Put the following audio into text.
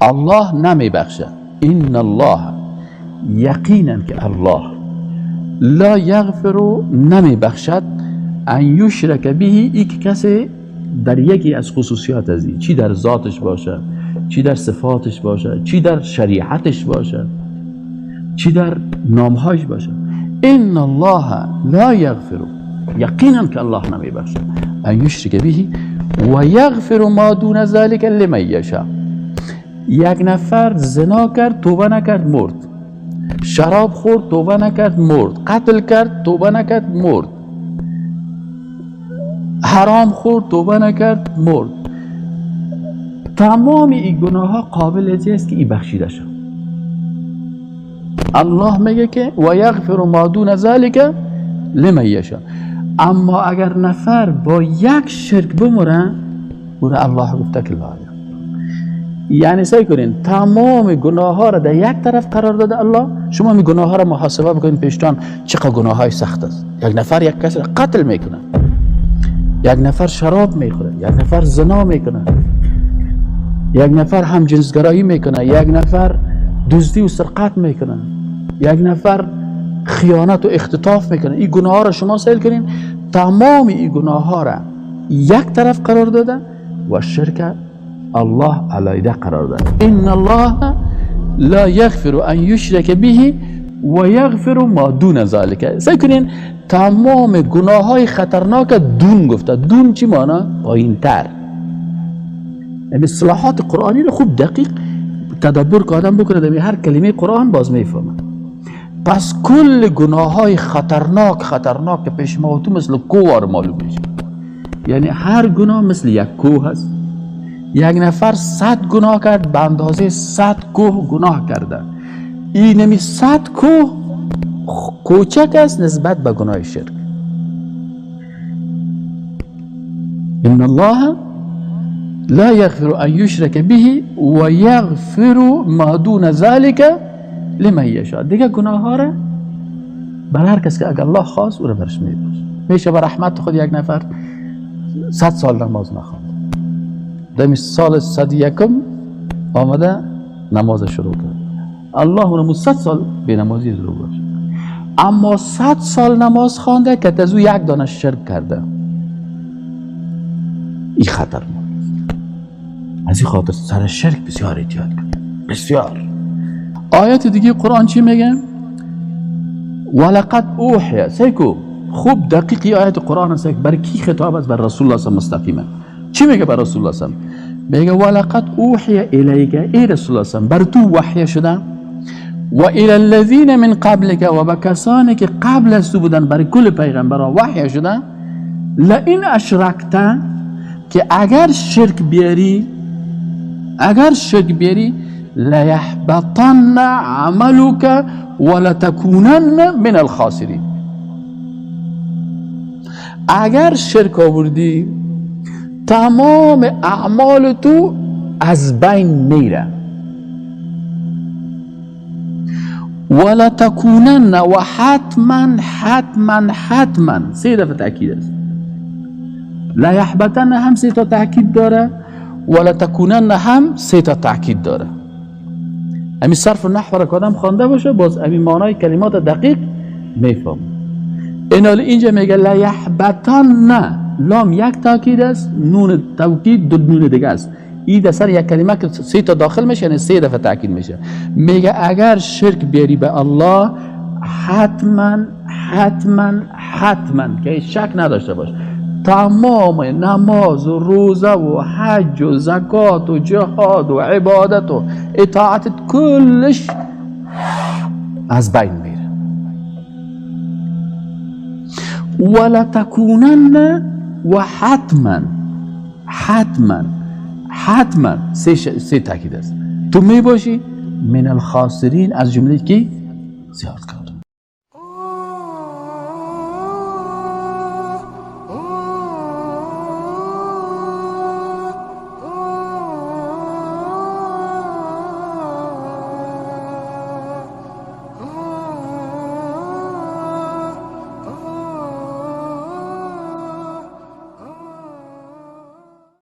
الله نمی بخشه. این الله، یقینا که الله لا یغفر نمی بخشد ان یشرک به، ای که کسی در یکی از خصوصیات از این، چی در ذاتش باشه، چی در صفاتش باشه، چی در شریعتش باشه، چی در نامهاش باشه، این الله لا یغفر، یقینا که الله نمی بخشد ان یشرک به و یغفر ما دون ذلك لمن یشاء. یک نفر زنا کرد توبه نکرد مرد، شراب خورد توبه نکرد مرد، قتل کرد توبه نکرد مرد، حرام خورد توبه نکرد مرد. تمام این گناه ها قابل است که ای بخشیده شد. الله میگه که و یغفر ما دون ذلك لمن یشاء. اما اگر نفر با یک شرک بمره، او الله گفته که لا. یعنی سعی کنین تمام گناه ها را در یک طرف قرار داده الله. شما می گناه ها را محاسبه بکنین پیشتان چقدر گناه های سخت است. یک نفر یک کس را قتل میکنه، یک نفر شراب میخوره، یک نفر زنا میکنه، یک نفر هم جنسگرایی میکنه، یک نفر دزدی و سرقت میکنه، یک نفر خیانت و اختطاف میکنه. این گناه ها را شما سعی کنین تمام این گناه ها را یک طرف قرار داده و شرک الله علیه قرار داده. این الله لا یغفر ان یشرک به و یغفر ما دون ذلك. سعی کنین تمام گناه های خطرناک دون گفته. دون چی معنی؟ پایین تر. یعنی اصطلاحات قرآنی رو خوب دقیق تدبر که آدم بکنه در هر کلمه قرآن باز میفهمه. پس کل گناه های خطرناک که پیش ما و تو مثل کوه معلوم میشه. یعنی هر گناه مثل یک کوه هست. یک نفر 100 گناه کرد به اندازه 100 کوه گناه کرده. این نمی 100 کوه کوچک است نسبت به گناه شرک. ان الله لا یغفر ان یشرک به و یغفر ما دون ذلك لمن یشاء. دیگه گناه ها را بر هر کس که اگر الله خواست او را برش میبخشه. میشه بر رحمت خود یک نفر 100 سال نماز نخواند، دمی سال 101 آمده نماز شروع کرد، الله اونمو 100 سال به نمازی رو باشه. اما 100 سال نماز خوانده که تزو یک دانه شرک کرده، این خطر ما. از این خاطر سر شرک بسیار احتیاط کنید، بسیار. آیت دیگه قرآن چی میگه؟ ولقد اوحی. سیکو خوب دقیقی آیت قرآن است. برای کی خطاب است؟ بر رسول الله صلی الله علیه و مستقیما. چی میگه بر رسول الله صلی الله علیه و میگه ولقد اوحی الیک، ای رسول الله صلی الله علیه و بر تو وحی شده، و الی الذین من قبلک، و به کسانی که قبل از تو بودن، برای کل پیغمبران وحی شده، لئن اشرکت، که اگر شرک بیاری لیحبطن عملک ولتکونن من الخاسرین. اگر شرک آوردی تمام اعمال تو از بین میره. ولتکونن، و حتما 3 دفعه تأکید است. لیحبطن هم 3 تا تأکید داره، ولتکونن هم 3 تا تأکید داره. امی صرف و نحو را که آدم خوانده باشه باز امی معنای کلمات دقیق میفهم. اینجا میگه لیحبطن، لام یک تاکید است، نون توکید 2 نون دیگه است. این در سر یک کلمه که 3 تا داخل میشه یعنی 3 دفعه تاکید میشه. میگه اگر شرک بیاری به الله حتما که شک نداشته باش، تمام نماز و روزه و حج و زکات و جهاد و عبادت و اطاعت کلش از بین میره. ولتکونن، و حتما 3 تاکید است، تو میباشی من الخاسرین، از جمله که زیاد کن.